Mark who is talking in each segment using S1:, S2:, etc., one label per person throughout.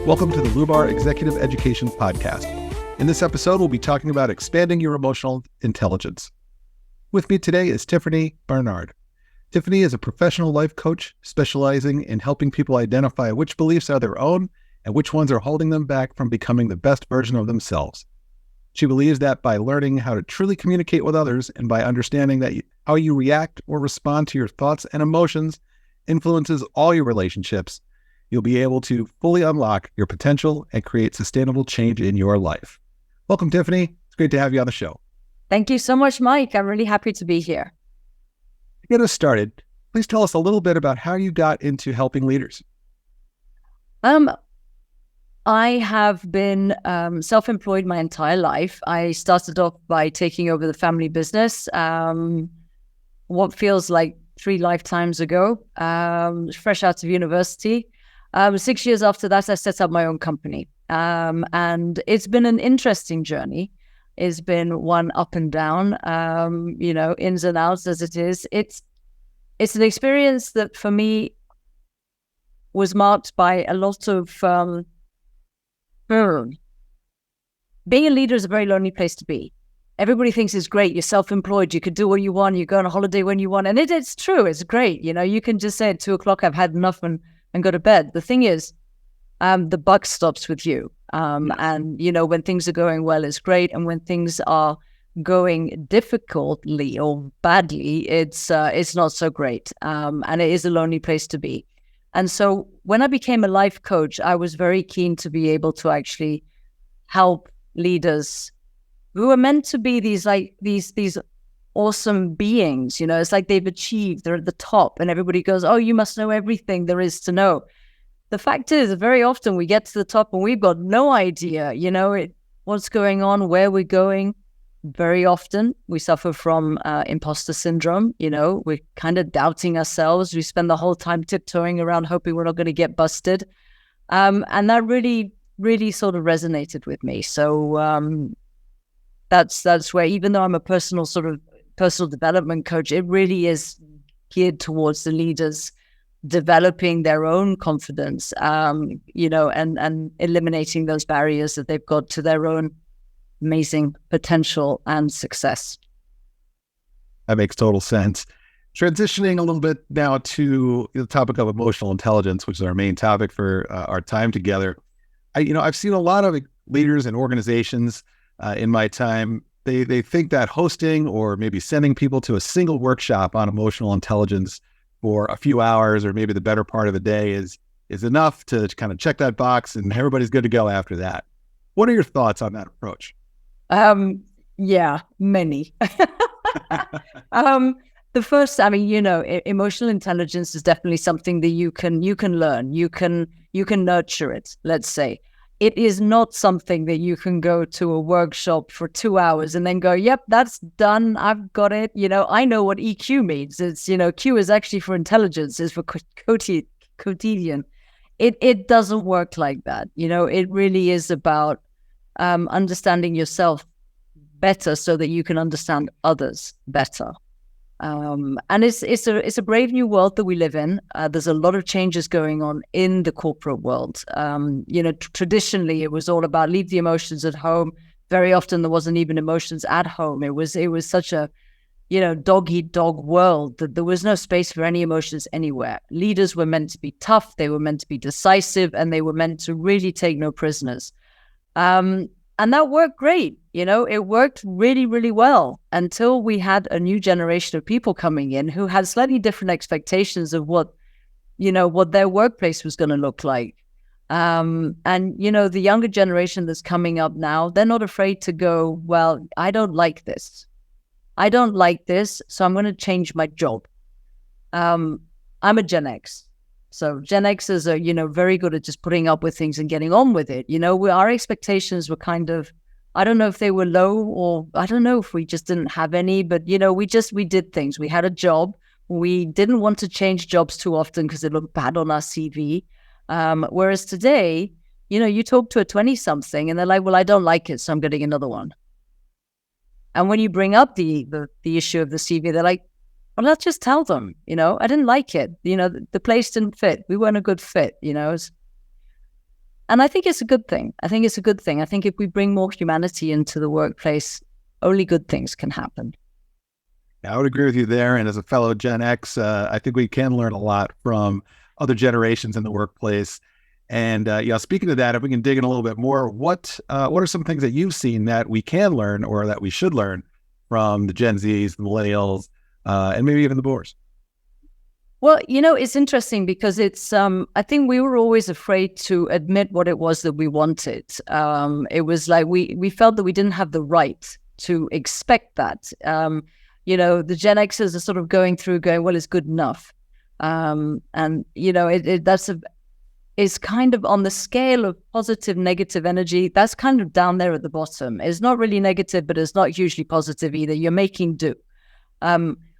S1: Welcome to the Lubar Executive Education Podcast. In this episode, we'll be talking about expanding your emotional intelligence. With me today is Tiffany Barnard. Tiffany is a professional life coach specializing in helping people identify which beliefs are their own and which ones are holding them back from becoming the best version of themselves. She believes that by learning how to truly communicate with others and by understanding that how you react or respond to your thoughts and emotions influences all your relationships, you'll be able to fully unlock your potential and create sustainable change in your life. Welcome, Tiffany. It's great to have you on the show.
S2: Thank you so much, Mike. I'm really happy to be here.
S1: To get us started, please tell us a little bit about how you got into helping leaders.
S2: I have been self-employed my entire life. I started off by taking over the family business, what feels like 3 lifetimes ago, fresh out of university. 6 years after that, I set up my own company. And it's been an interesting journey. It's been one up and down, ins and outs as it is. It's an experience that for me was marked by a lot of being a leader is a very lonely place to be. Everybody thinks it's great. You're self-employed. You could do what you want. You go on a holiday when you want. And it's true. It's great. You can just say at 2:00, I've had enough and go to bed. The thing is, the buck stops with you. And, when things are going well, it's great. And when things are going difficultly or badly, it's not so great. And it is a lonely place to be. And so when I became a life coach, I was very keen to be able to actually help leaders who are meant to be these awesome beings. It's like they've achieved, they're at the top, and everybody goes, oh, you must know everything there is to know. The fact is, very often we get to the top and we've got no idea, what's going on, where we're going. Very often we suffer from imposter syndrome. We're kind of doubting ourselves. We spend the whole time tiptoeing around hoping we're not going to get busted. And that really, really sort of resonated with me. So that's where, even though I'm a personal development coach, it really is geared towards the leaders developing their own confidence, and eliminating those barriers that they've got to their own amazing potential and success.
S1: That makes total sense. Transitioning a little bit now to the topic of emotional intelligence, which is our main topic for our time together. I've seen a lot of leaders and organizations in my time. They think that hosting or maybe sending people to a single workshop on emotional intelligence for a few hours or maybe the better part of the day is enough to kind of check that box and everybody's good to go after that. What are your thoughts on that approach?
S2: Yeah, many. The first, emotional intelligence is definitely something that you can learn. You can nurture it, let's say. It is not something that you can go to a workshop for 2 hours and then go, yep, that's done. I've got it. I know what EQ means. It's, Q is actually for intelligence, is for quotidian. It doesn't work like that. It really is about understanding yourself better so that you can understand others better. And it's a brave new world that we live in. There's a lot of changes going on in the corporate world. Traditionally it was all about leave the emotions at home. Very often there wasn't even emotions at home. It was such a, dog eat dog world that there was no space for any emotions anywhere. Leaders were meant to be tough. They were meant to be decisive, and they were meant to really take no prisoners. And that worked great. It worked really, really well until we had a new generation of people coming in who had slightly different expectations of what their workplace was going to look like. And the younger generation that's coming up now, they're not afraid to go, well, I don't like this. So I'm going to change my job. I'm a Gen X. So Gen Xers are, very good at just putting up with things and getting on with it. Our expectations were kind of, I don't know if they were low, or I don't know if we just didn't have any, but, we did things. We had a job. We didn't want to change jobs too often because it looked bad on our CV. Whereas today, you talk to a 20-something and they're like, well, I don't like it, so I'm getting another one. And when you bring up the issue of the CV, they're like, well, let's just tell them, I didn't like it. The place didn't fit. We weren't a good fit, And I think it's a good thing. I think it's a good thing. I think if we bring more humanity into the workplace, only good things can happen.
S1: I would agree with you there. And as a fellow Gen X, I think we can learn a lot from other generations in the workplace. And speaking of that, if we can dig in a little bit more, what are some things that you've seen that we can learn or that we should learn from the Gen Zs, the millennials, and maybe even the boomers?
S2: Well, it's interesting because it's, I think we were always afraid to admit what it was that we wanted. It was like we felt that we didn't have the right to expect that. The Gen Xers are sort of going, well, it's good enough. It's kind of on the scale of positive, negative energy. That's kind of down there at the bottom. It's not really negative, but it's not hugely positive either. You're making do.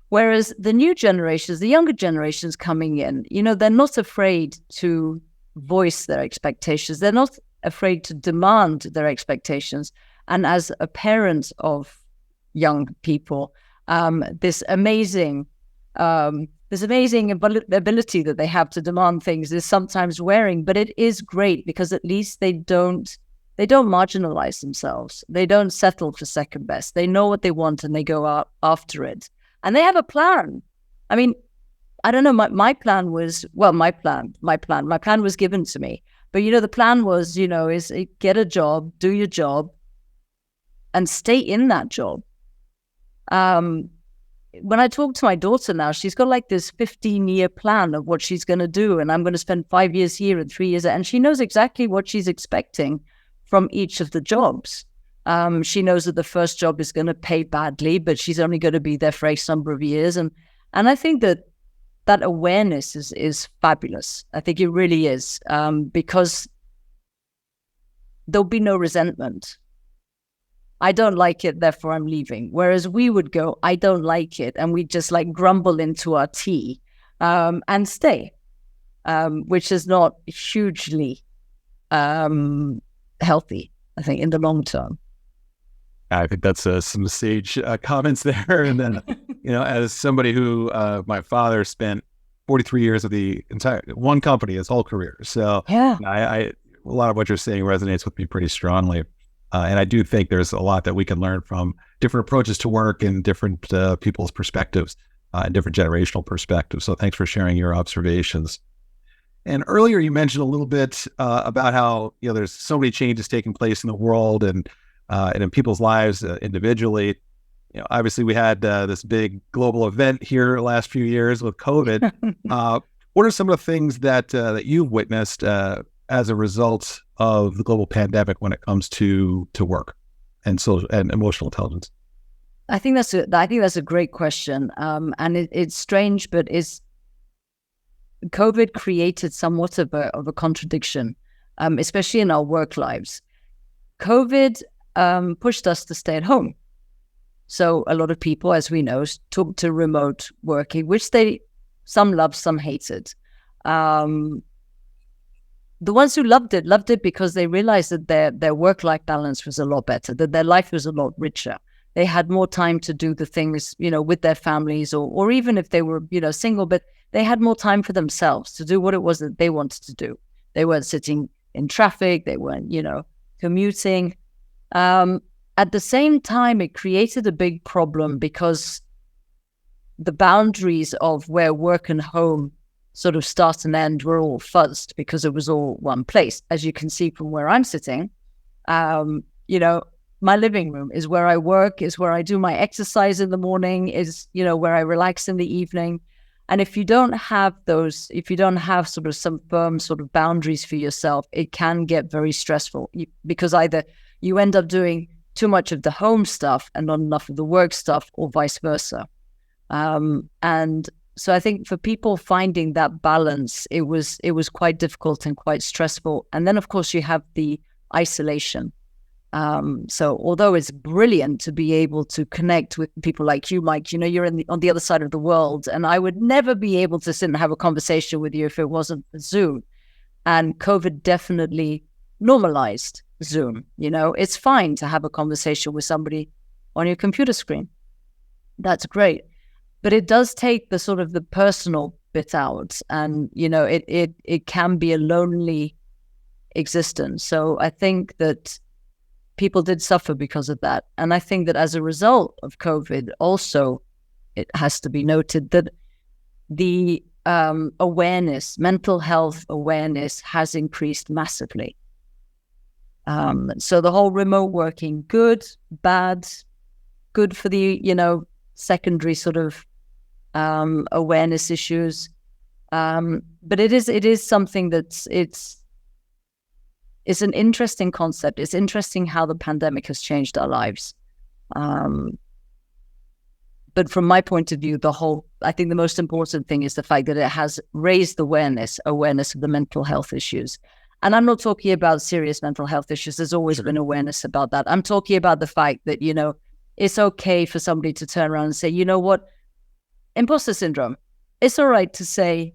S2: Whereas the new generations, the younger generations coming in, they're not afraid to voice their expectations. They're not afraid to demand their expectations. And as a parent of young people, this amazing ability that they have to demand things is sometimes wearing, but it is great because at least they don't marginalize themselves. They don't settle for second best. They know what they want and they go out after it. And they have a plan. I mean, I don't know. My plan was, my plan was given to me. But, the plan was, is get a job, do your job, and stay in that job. When I talk to my daughter now, she's got like this 15-year plan of what she's going to do. And I'm going to spend 5 years here and 3 years there. And she knows exactly what she's expecting from each of the jobs. She knows that the first job is going to pay badly, but she's only going to be there for a number of years. And I think that awareness is fabulous. I think it really is, because there'll be no resentment. I don't like it, therefore I'm leaving. Whereas we would go, I don't like it, and we just like grumble into our tea and stay, which is not hugely healthy, I think, in the long term.
S1: I think that's some sage comments there. And then, as somebody who, my father spent 43 years of the entire one company his whole career. So
S2: yeah,
S1: a lot of what you're saying resonates with me pretty strongly. And I do think there's a lot that we can learn from different approaches to work and different people's perspectives and different generational perspectives. So thanks for sharing your observations. And earlier you mentioned a little bit about how, there's so many changes taking place in the world and in people's lives individually. Obviously we had this big global event here the last few years with COVID. What are some of the things that you've witnessed as a result of the global pandemic when it comes to work and social and emotional intelligence?
S2: I think that's a great question. And it's strange, but COVID created somewhat of a contradiction, especially in our work lives. COVID pushed us to stay at home. So a lot of people, as we know, took to remote working, which some loved, some hated. The ones who loved it because they realized that their work-life balance was a lot better, that their life was a lot richer. They had more time to do the things, with their families, or even if they were, single, but they had more time for themselves to do what it was that they wanted to do. They weren't sitting in traffic. They weren't, commuting. At the same time, it created a big problem because the boundaries of where work and home sort of start and end were all fuzzed because it was all one place. As you can see from where I'm sitting, my living room is where I work, is where I do my exercise in the morning, is, where I relax in the evening. And if you don't have sort of some firm sort of boundaries for yourself, it can get very stressful because either you end up doing too much of the home stuff and not enough of the work stuff, or vice versa. And so I think for people finding that balance, it was quite difficult and quite stressful. And then, of course, you have the isolation. So although it's brilliant to be able to connect with people like you, Mike, you're on the other side of the world, and I would never be able to sit and have a conversation with you if it wasn't for Zoom. And COVID definitely normalized Zoom. It's fine to have a conversation with somebody on your computer screen. That's great. But it does take the sort of the personal bit out. And, it can be a lonely existence. So I think that people did suffer because of that. And I think that as a result of COVID, also, it has to be noted that the awareness, mental health awareness has increased massively. So the whole remote working, good, bad, good for the, secondary sort of awareness issues. But it is something that's, it's an interesting concept. It's interesting how the pandemic has changed our lives. But from my point of view, I think the most important thing is the fact that it has raised awareness of the mental health issues. And I'm not talking about serious mental health issues. There's always been awareness about that. I'm talking about the fact that, it's okay for somebody to turn around and say, you know what, imposter syndrome. It's all right to say,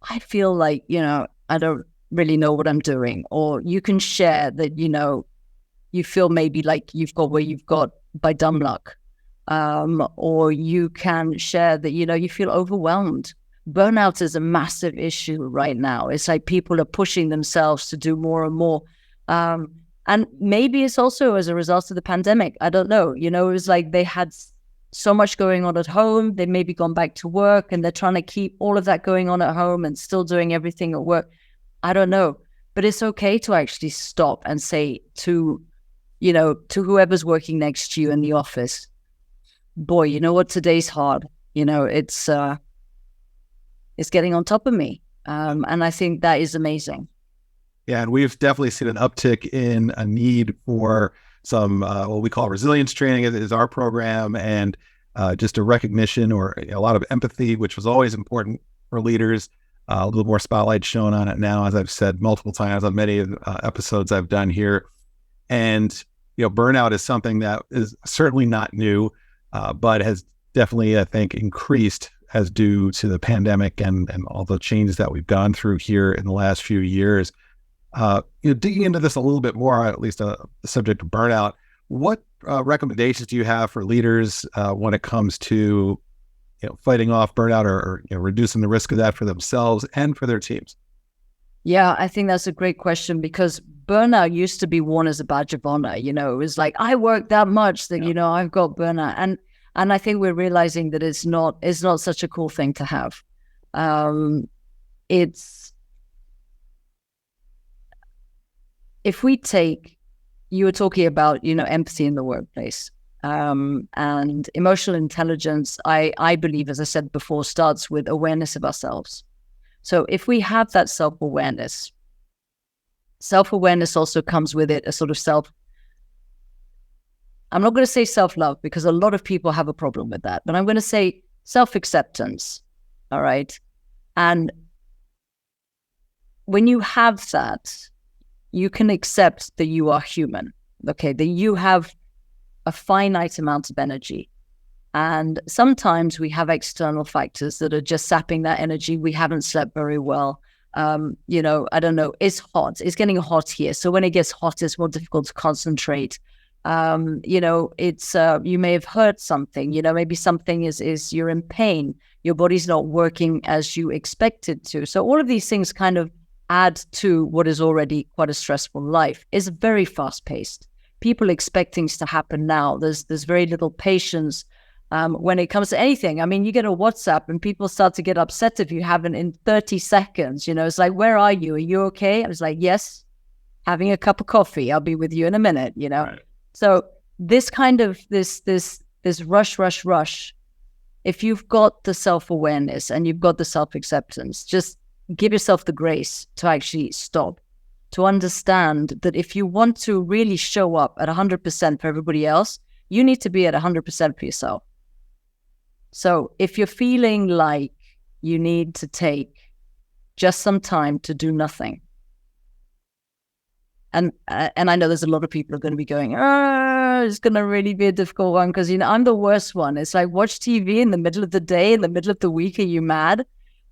S2: I feel like, I don't really know what I'm doing. Or you can share that, you feel maybe like you've got where you've got by dumb luck. Or you can share that, you feel overwhelmed. Burnout is a massive issue right now. It's like people are pushing themselves to do more and more. And maybe it's also as a result of the pandemic. I don't know. It was like they had so much going on at home. They maybe gone back to work and they're trying to keep all of that going on at home and still doing everything at work. I don't know. But it's okay to actually stop and say to whoever's working next to you in the office, boy, you know what? Today's hard. It's getting on top of me. And I think that is amazing.
S1: Yeah, and we've definitely seen an uptick in a need for some what we call resilience training is our program, and just a recognition or a lot of empathy, which was always important for leaders. A little more spotlight shown on it now, as I've said multiple times on many of the episodes I've done here. And burnout is something that is certainly not new, but has definitely, I think, increased as due to the pandemic and all the changes that we've gone through here in the last few years. Digging into this a little bit more, at least the subject of burnout, what recommendations do you have for leaders when it comes to fighting off burnout or reducing the risk of that for themselves and for their teams?
S2: Yeah, I think that's a great question, because burnout used to be worn as a badge of honor. It was like, I work that much that, I've got burnout. And I think we're realizing that it's not such a cool thing to have. If we take, you were talking about, empathy in the workplace, and emotional intelligence, I believe, as I said before, starts with awareness of ourselves. So if we have that self-awareness also comes with it a sort of I'm not going to say self-love, because a lot of people have a problem with that, but I'm going to say self-acceptance. All right. And when you have that, you can accept that you are human, okay, that you have a finite amount of energy. And sometimes we have external factors that are just sapping that energy. We haven't slept very well. I don't know, it's hot. It's getting hot here. So when it gets hot, it's more difficult to concentrate. You may have heard something, maybe something is you're in pain. Your body's not working as you expect it to. So all of these things kind of add to what is already quite a stressful life. It's very fast paced. People expect things to happen now. There's very little patience when it comes to anything. I mean, you get a WhatsApp and people start to get upset if you haven't in 30 seconds. It's like, where are you? Are you okay? I was like, yes, having a cup of coffee. I'll be with you in a minute, Right. So this kind of this rush. If you've got the self-awareness and you've got the self-acceptance, just give yourself the grace to actually stop, to understand that if you want to really show up at 100% for everybody else, you need to be at 100% for yourself. So if you're feeling like you need to take just some time to do nothing, and I know there's a lot of people who are going to be going, it's going to really be a difficult one, because I'm the worst one. It's like, watch TV in the middle of the day, in the middle of the week, are you mad?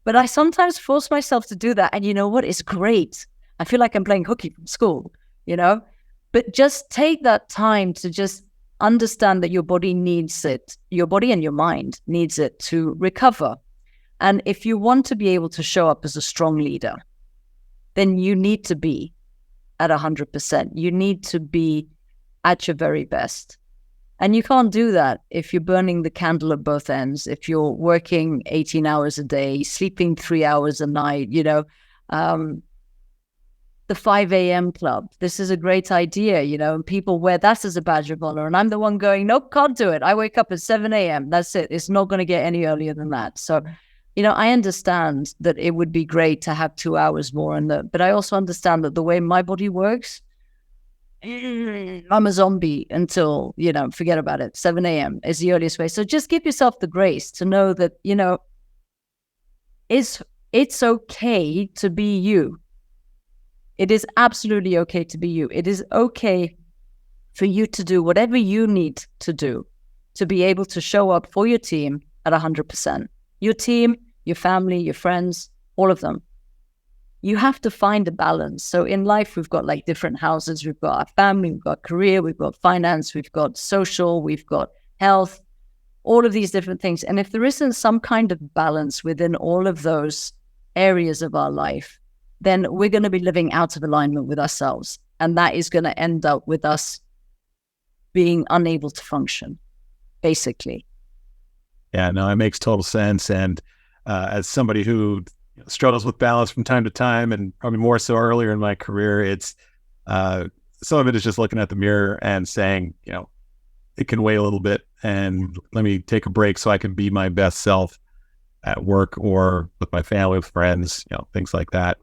S2: But I sometimes force myself to do that. And you know what? It's great. I feel like I'm playing hooky from school, But just take that time to just understand that your body needs it. Your body and your mind needs it to recover. And if you want to be able to show up as a strong leader, then you need to be at 100%. You need to be at your very best. And you can't do that if you're burning the candle at both ends, if you're working 18 hours a day, sleeping 3 hours a night, the 5 a.m. club. This is a great idea, and people wear that as a badge of honor. And I'm the one going, nope, can't do it. I wake up at 7 a.m. That's it. It's not going to get any earlier than that. So, I understand that it would be great to have 2 hours more but I also understand that the way my body works, I'm a zombie until, forget about it. 7 a.m. is the earliest way. So just give yourself the grace to know that, it's okay to be you. It is absolutely okay to be you. It is okay for you to do whatever you need to do to be able to show up for your team at 100%. Your team, your family, your friends, all of them. You have to find a balance. So in life, we've got like different houses. We've got our family, we've got career, we've got finance, we've got social, we've got health, all of these different things. And if there isn't some kind of balance within all of those areas of our life, then we're going to be living out of alignment with ourselves. And that is going to end up with us being unable to function, basically.
S1: Yeah, no, it makes total sense. And as somebody who struggles with balance from time to time, and probably more so earlier in my career, it's some of it is just looking at the mirror and saying, it can weigh a little bit, and let me take a break so I can be my best self at work or with my family, with friends, things like that.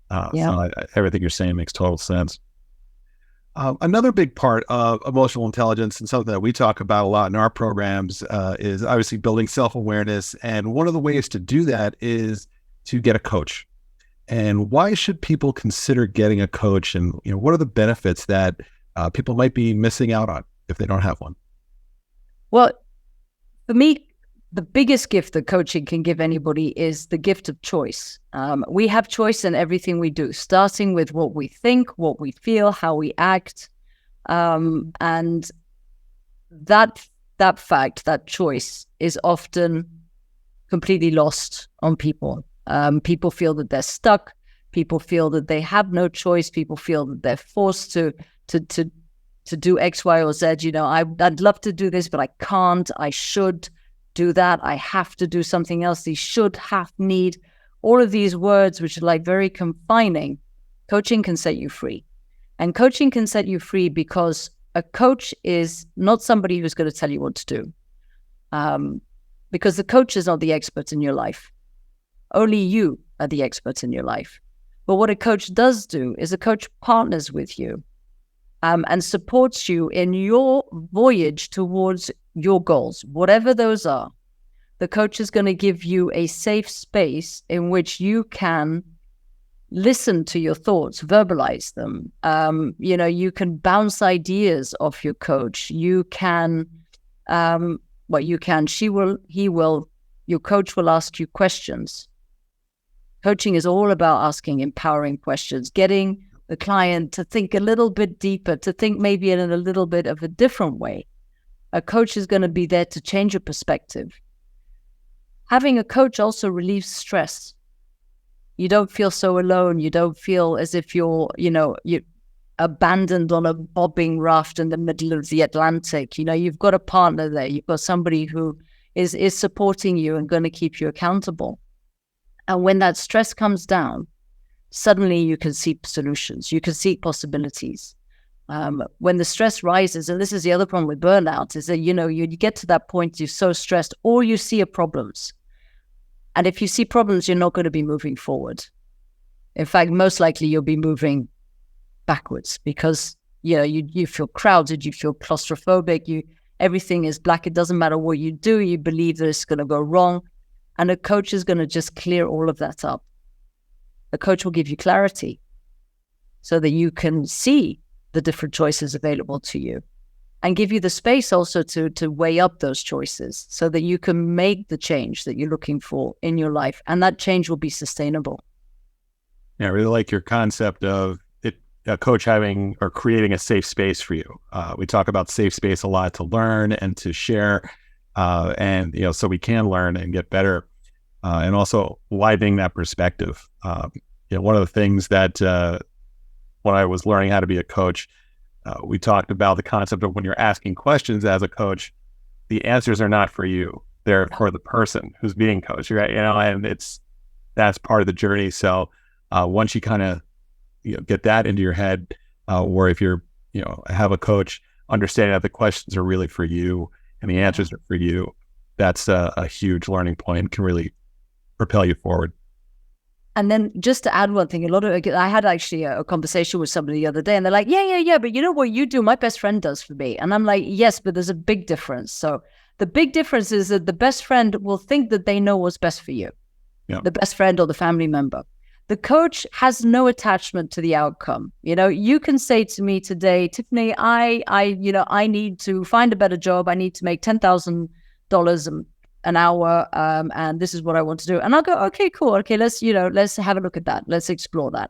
S1: So everything you're saying makes total sense. Another big part of emotional intelligence, and something that we talk about a lot in our programs, is obviously building self-awareness. And one of the ways to do that is to get a coach. And why should people consider getting a coach? And what are the benefits that people might be missing out on if they don't have one?
S2: Well, for me, the biggest gift that coaching can give anybody is the gift of choice. We have choice in everything we do, starting with what we think, what we feel, how we act. And that fact, that choice is often completely lost on people. People feel that they're stuck. People feel that they have no choice. People feel that they're forced to do X, Y, or Z. I'd love to do this, but I can't. I should do that. I have to do something else. These should, have, need, all of these words, which are like very confining. Coaching can set you free. And coaching can set you free because a coach is not somebody who's going to tell you what to do. Because the coach is not the expert in your life. Only you are the expert in your life. But what a coach does do is a coach partners with you and supports you in your voyage towards your goals, whatever those are. The coach is going to give you a safe space in which you can listen to your thoughts, verbalize them. You can bounce ideas off your coach. You can, your coach will ask you questions. Coaching is all about asking empowering questions, getting the client to think a little bit deeper, to think maybe in a little bit of a different way. A coach is going to be there to change your perspective. Having a coach also relieves stress. You don't feel so alone. You don't feel as if you're abandoned on a bobbing raft in the middle of the Atlantic. You've got a partner there. You've got somebody who is supporting you and going to keep you accountable. And when that stress comes down, suddenly you can see solutions. You can see possibilities. When the stress rises, and this is the other problem with burnout, is that, you get to that point, you're so stressed, all you see are problems. And if you see problems, you're not going to be moving forward. In fact, most likely you'll be moving backwards because, you feel crowded, you feel claustrophobic, everything is black. It doesn't matter what you do. You believe that it's going to go wrong. And a coach is going to just clear all of that up. A coach will give you clarity so that you can see the different choices available to you and give you the space also to weigh up those choices so that you can make the change that you're looking for in your life. And that change will be sustainable.
S1: Yeah, I really like your concept of a coach having or creating a safe space for you. We talk about safe space a lot to learn and to share, and so we can learn and get better, and also widening that perspective. One of the things that when I was learning how to be a coach, we talked about the concept of when you're asking questions as a coach, the answers are not for you. They're for the person who's being coached, right? And that's part of the journey. So once you kind of get that into your head, or if you're have a coach understanding that the questions are really for you and the answers are for you, that's a huge learning point, can really propel you forward.
S2: And then just to add one thing, I had actually a conversation with somebody the other day, and they're like, yeah, but you know what you do, my best friend does for me. And I'm like, yes, but there's a big difference. So the big difference is that the best friend will think that they know what's best for you, the best friend or the family member. The coach has no attachment to the outcome. You can say to me today, Tiffany, I need to find a better job. I need to make $10,000 an hour, and this is what I want to do. And I'll go, okay, cool. Okay, let's have a look at that. Let's explore that.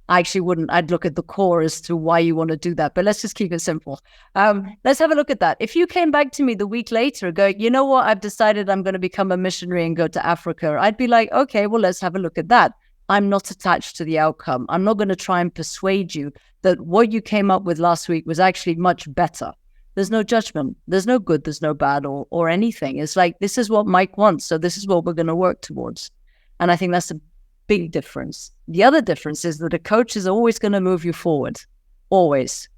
S2: I actually wouldn't. I'd look at the core as to why you want to do that, but let's just keep it simple. Let's have a look at that. If you came back to me the week later going, you know what, I've decided I'm going to become a missionary and go to Africa, I'd be like, okay, well, let's have a look at that. I'm not attached to the outcome. I'm not going to try and persuade you that what you came up with last week was actually much better. There's no judgment. There's no good. There's no bad or anything. It's like, this is what Mike wants, so this is what we're going to work towards. And I think that's a big difference. The other difference is that a coach is always going to move you forward. Always.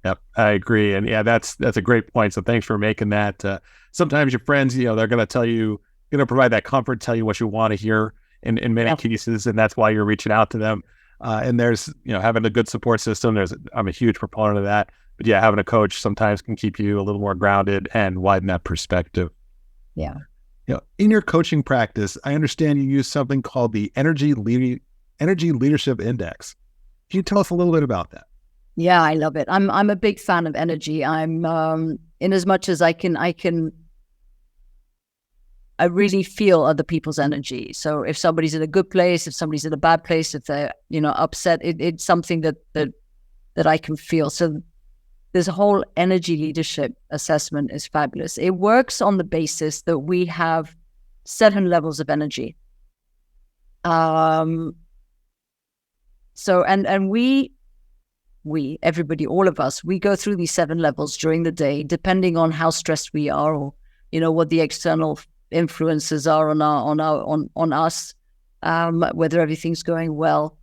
S1: Yep, I agree. And yeah, that's a great point. So thanks for making that. Sometimes your friends, they're going to tell you, going to provide that comfort, tell you what you want to hear in many cases. And that's why you're reaching out to them. And there's, having a good support system. I'm a huge proponent of that. But yeah, having a coach sometimes can keep you a little more grounded and widen that perspective.
S2: Yeah.
S1: In your coaching practice, I understand you use something called the Energy Leadership Index. Can you tell us a little bit about that?
S2: Yeah, I love it. I'm a big fan of energy. I'm in as much as I really feel other people's energy. So if somebody's in a good place, if somebody's in a bad place, if they're upset, it's something that I can feel. So this whole energy leadership assessment is fabulous. It works on the basis that we have 7 levels of energy. So we, everybody, all of us, we go through these 7 levels during the day, depending on how stressed we are, or what the external influences are on us, whether everything's going well.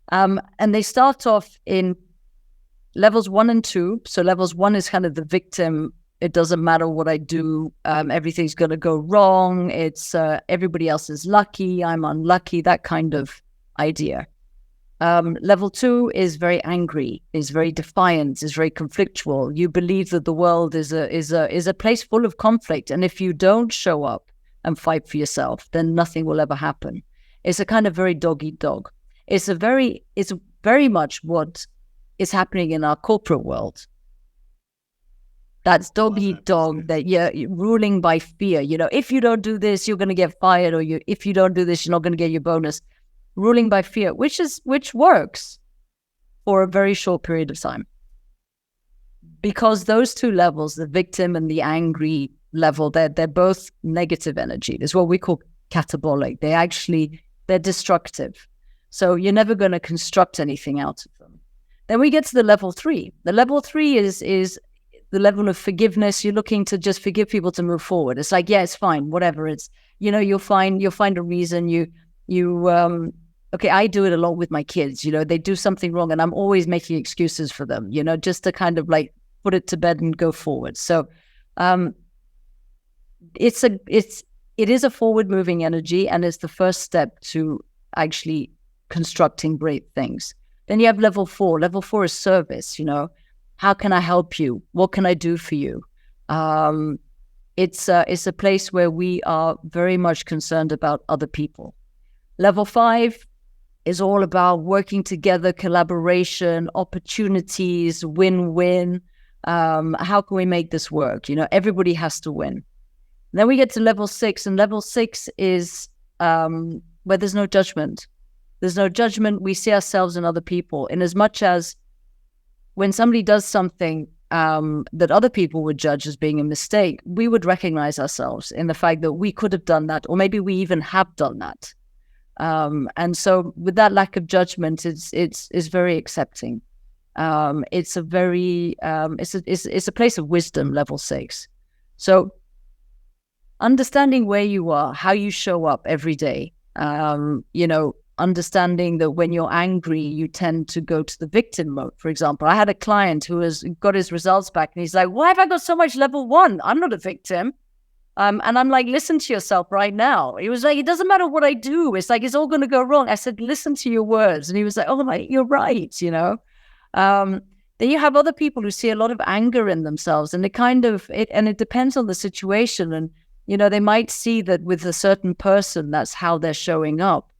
S2: And they start off in levels 1 and 2. So levels 1 is kind of the victim. It doesn't matter what I do. Everything's going to go wrong. It's everybody else is lucky. I'm unlucky. That kind of idea. Level 2 is very angry, is very defiant, is very conflictual. You believe that the world is a place full of conflict, and if you don't show up and fight for yourself, then nothing will ever happen. It's a kind of very dog eat dog. It's very much what is happening in our corporate world. That's dog eat dog, that ruling by fear. If you don't do this, you're going to get fired, or if you don't do this, you're not going to get your bonus. Ruling by fear, which works for a very short period of time. Because those 2 levels, the victim and the angry level, they're both negative energy. It's what we call catabolic. They're destructive. So you're never going to construct anything out of them. Then we get to the level 3. The level 3 is the level of forgiveness. You're looking to just forgive people to move forward. It's like, yeah, it's fine, whatever. It's, you'll find a reason. Okay, I do it a lot with my kids. They do something wrong and I'm always making excuses for them, just to kind of like put it to bed and go forward. So it is a forward moving energy, and it's the first step to actually constructing great things. Then you have level 4. Level 4 is service. How can I help you? What can I do for you? It's a place where we are very much concerned about other people. Level 5 is all about working together, collaboration, opportunities, win-win. How can we make this work? Everybody has to win. Then we get to level 6, and level 6 is where there's no judgment. There's no judgment. We see ourselves and other people. In as much as when somebody does something that other people would judge as being a mistake, we would recognize ourselves in the fact that we could have done that, or maybe we even have done that. And so with that lack of judgment, it's very accepting. It's a very it's a place of wisdom, level 6. So understanding where you are, how you show up every day, understanding that when you're angry, you tend to go to the victim mode. For example, I had a client who has got his results back and he's like, why have I got so much level 1? I'm not a victim. And I'm like, listen to yourself right now. He was like, it doesn't matter what I do. It's like, it's all going to go wrong. I said, listen to your words. And he was like, oh my, you're right. Then you have other people who see a lot of anger in themselves, and it depends on the situation. And, they might see that with a certain person, that's how they're showing up.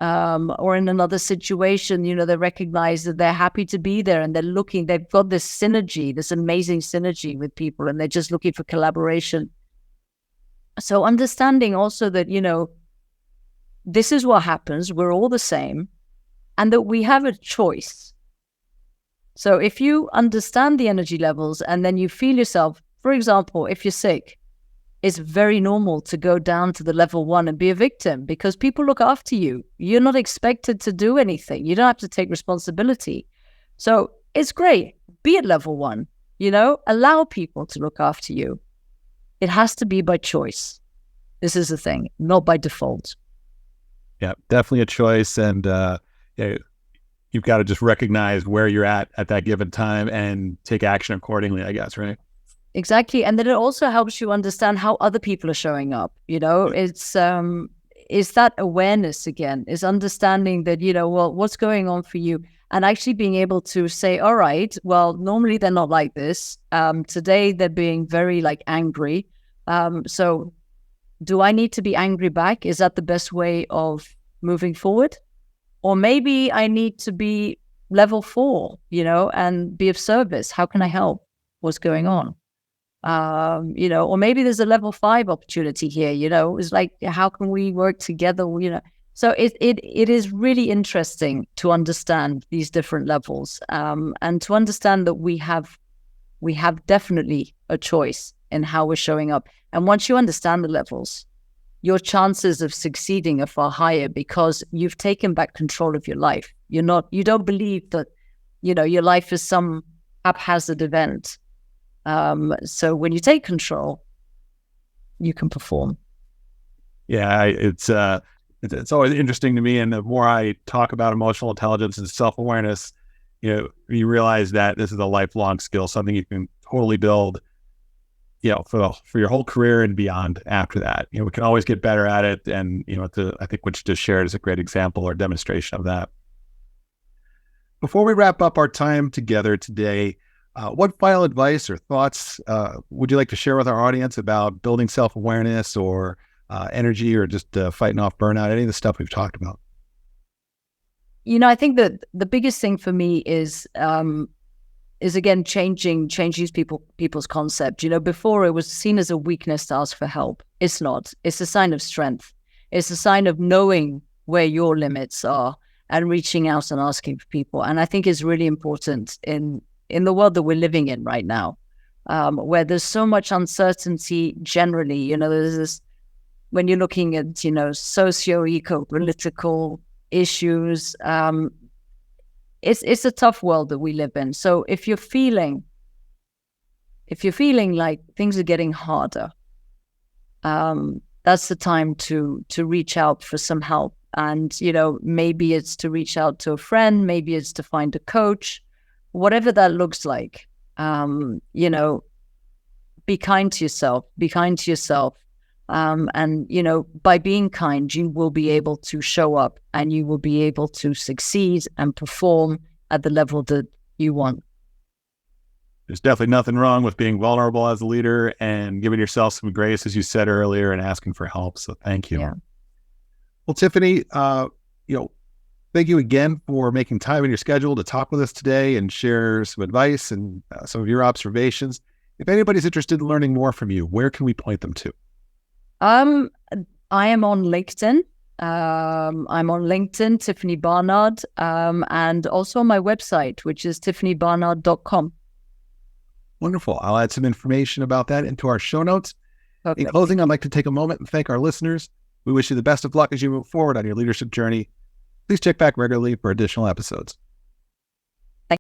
S2: Or in another situation, they recognize that they're happy to be there and they've got this synergy, this amazing synergy with people, and they're just looking for collaboration. So understanding also that, this is what happens. We're all the same, and that we have a choice. So if you understand the energy levels and then you feel yourself, for example, if you're sick, it's very normal to go down to the level 1 and be a victim because people look after you. You're not expected to do anything. You don't have to take responsibility. So it's great. Be at level 1, allow people to look after you. It has to be by choice. This is the thing, not by default.
S1: Yeah, definitely a choice. And you've got to just recognize where you're at that given time and take action accordingly, I guess, right?
S2: Exactly. And then it also helps you understand how other people are showing up. It's that awareness again, is understanding that, what's going on for you, and actually being able to say, all right, well, normally they're not like this. Today they're being very angry. So do I need to be angry back? Is that the best way of moving forward? Or maybe I need to be level 4, and be of service. How can I help? What's going on? Or maybe there's a level 5 opportunity here, it's like, how can we work together? So it is really interesting to understand these different levels, and to understand that we have definitely a choice in how we're showing up. And once you understand the levels, your chances of succeeding are far higher because you've taken back control of your life. You don't believe that, your life is some haphazard event. So when you take control, you can perform.
S1: Yeah, it's always interesting to me. And the more I talk about emotional intelligence and self-awareness, you realize that this is a lifelong skill, something you can totally build, for your whole career and beyond after that. We can always get better at it. And, I think what you just shared is a great example or demonstration of that. Before we wrap up our time together today, what final advice or thoughts would you like to share with our audience about building self-awareness or energy, or just fighting off burnout, any of the stuff we've talked about?
S2: I think that the biggest thing for me is again, changing people's concept. Before it was seen as a weakness to ask for help. It's not. It's a sign of strength. It's a sign of knowing where your limits are and reaching out and asking for people. And I think it's really important in the world that we're living in right now, where there's so much uncertainty generally. There's this, when you're looking at, socio-eco-political issues, it's a tough world that we live in. So if you're feeling like things are getting harder, that's the time to reach out for some help. And, maybe it's to reach out to a friend, maybe it's to find a coach, whatever that looks like. Be kind to yourself, and, by being kind, you will be able to show up and you will be able to succeed and perform at the level that you want.
S1: There's definitely nothing wrong with being vulnerable as a leader and giving yourself some grace, as you said earlier, and asking for help. So thank you.
S2: Yeah.
S1: Well, Tiffany, thank you again for making time in your schedule to talk with us today and share some advice and some of your observations. If anybody's interested in learning more from you, where can we point them to?
S2: I am on LinkedIn. I'm on LinkedIn, Tiffany Barnard, and also on my website, which is tiffanybarnard.com.
S1: Wonderful. I'll add some information about that into our show notes.
S2: Perfect.
S1: In closing, I'd like to take a moment and thank our listeners. We wish you the best of luck as you move forward on your leadership journey. Please check back regularly for additional episodes.